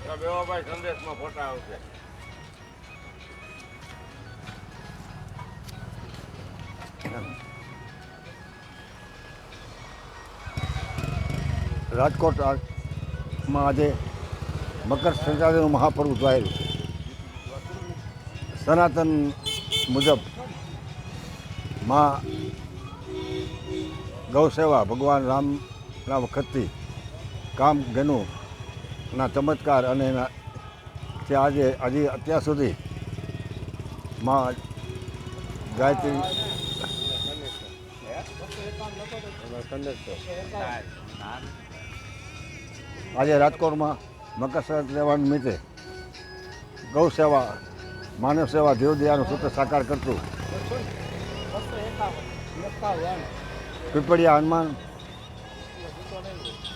બેવાભાઈ સંદેશમાં ફોટા આવશે. રાજકોટમાં આજે મકર સંક્રાંતિનું મહાપર્વ ઉજવાયેલું છે. સનાતન મુજબ માં ગૌસેવા ભગવાન રામના વખતથી કામ ગનુંના ચમત્કાર અને એના જે આજે અત્યાર સુધી માં ગાયત્રી આજે રાજકોટમાં મકર સંક્રાંતિ તહેવાર નિમિત્તે ગૌ સેવા માનવ સેવા જીવદયાનું સૂત્ર સાકાર કરતું પીપળિયા હનુમાન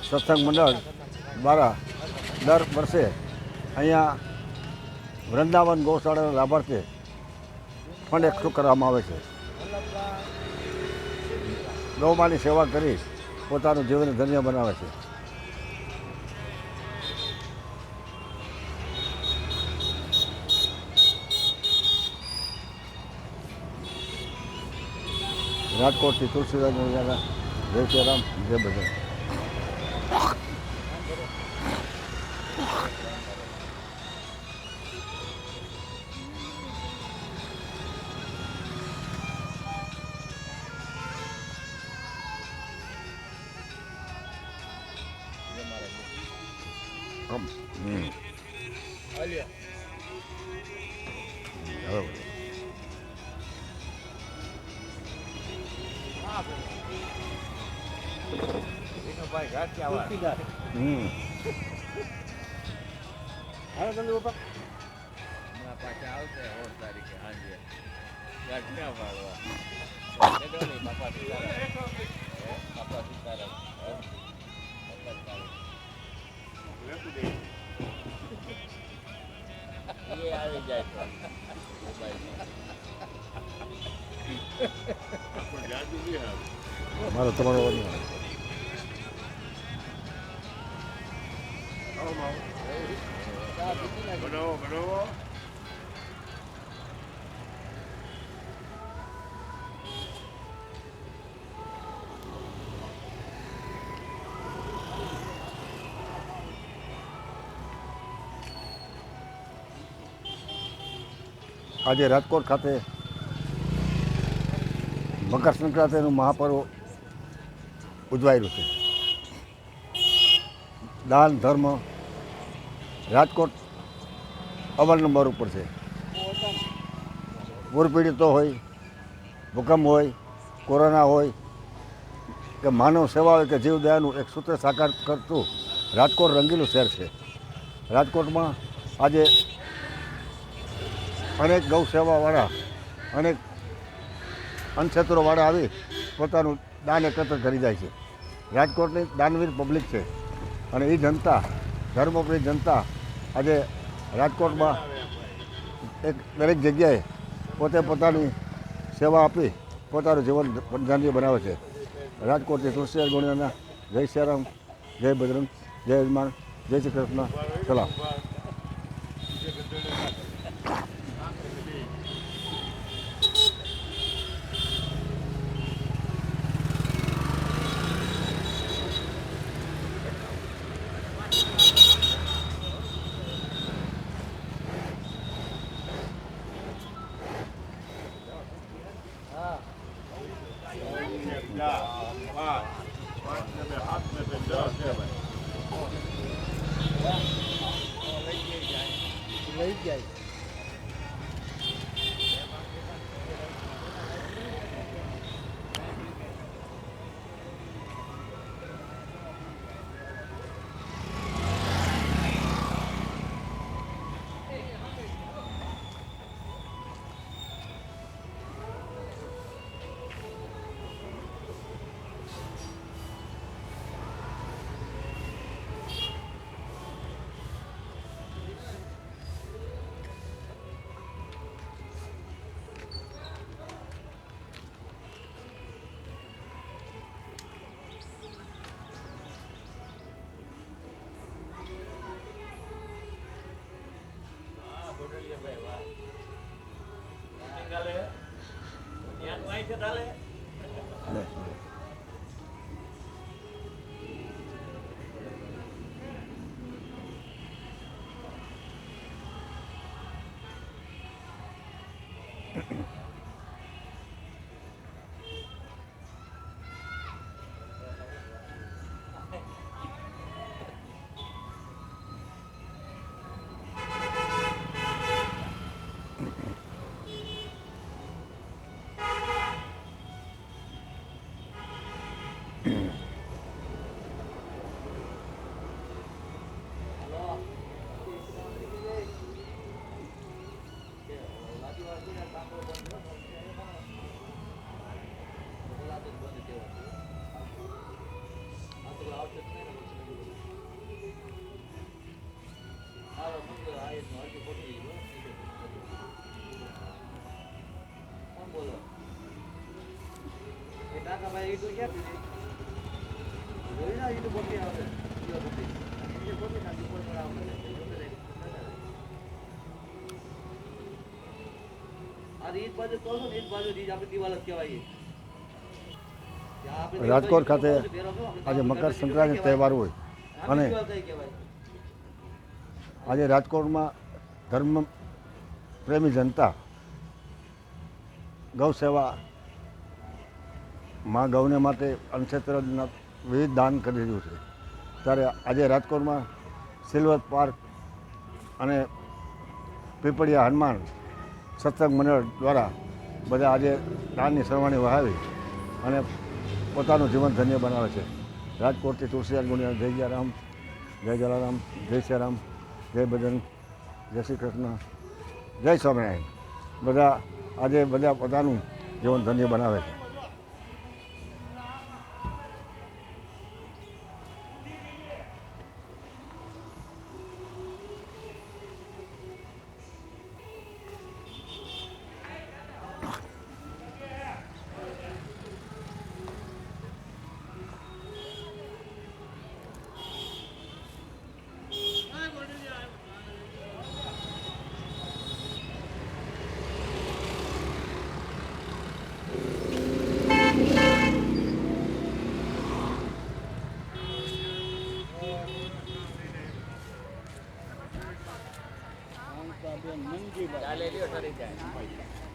સત્સંગ મંડળ દ્વારા દર વર્ષે અહીંયા વૃંદાવન ગૌશાળાના લાભાર્થે ફંડ એકઠું કરવામાં આવે છે. ગૌમાની સેવા કરી પોતાનું જીવન ધન્ય બનાવે છે. રાજકોટથી તુલસીદાસ જય શ્રી રામ, જય બજરંગ. પાછા આવશે 16 તારીખે સાંજે ગાંઠિયા પાડવા. બાપા સીતારામ એ આવી જાય તો મારો તમારો બનાવો. આજે રાજકોટ ખાતે મકર સંક્રાંતિનું મહાપર્વ ઉજવાયેલું છે. દાન ધર્મ રાજકોટ અવ્વલ નંબર ઉપર છે. પૂર પીડિતો હોય, ભૂકંપ હોય, કોરોના હોય કે માનવ સેવા હોય કે જીવદયાનું એક સૂત્ર સાકાર કરતું રાજકોટ રંગીલું શહેર છે. રાજકોટમાં આજે અનેક ગૌ સેવાવાળા, અનેક અન્નક્ષેત્રોવાળા આવી પોતાનું દાન એકત્ર કરી જાય છે. રાજકોટની દાનવીર પબ્લિક છે અને એ જનતા, ધર્મપ્રિય જનતા આજે રાજકોટમાં એક દરેક જગ્યાએ પોતે પોતાની સેવા આપી પોતાનું જીવન ધન્ય બનાવે છે. રાજકોટથી તુલસીદાસ ગુણિયાના જય શ્રી રામ, જય બજરંગ, જય હનુમાન, જય શ્રી કૃષ્ણ, સલામ. લઈ જાય લે. રાજકોટ ખાતે આજે મકર સંક્રાંતિ તહેવાર હોય અને આજે રાજકોટમાં ધર્મ પ્રેમી જનતા ગૌ સેવા મા ગૌને માટે અન્નક્ષેત્રના વિવિધ દાન કરી રહ્યું છે ત્યારે આજે રાજકોટમાં સિલ્વર પાર્ક અને પીપળિયા હનુમાન સત્સંગ મંડળ દ્વારા બધા આજે દાનની સરવાણી વહાવી અને પોતાનું જીવન ધન્ય બનાવે છે. રાજકોટથી તુલસીદાસ ગુણિયા જય જલારામ, જય જલારામ, જય શ્રીરામ, જય બજરંગ, જય શ્રી કૃષ્ણ, જય સ્વામિનારાયણ બધા આજે બધા પોતાનું જીવન ધન્ય બનાવે છે. મંજીભાઈ ચાલે લ્યો ઠરી જાય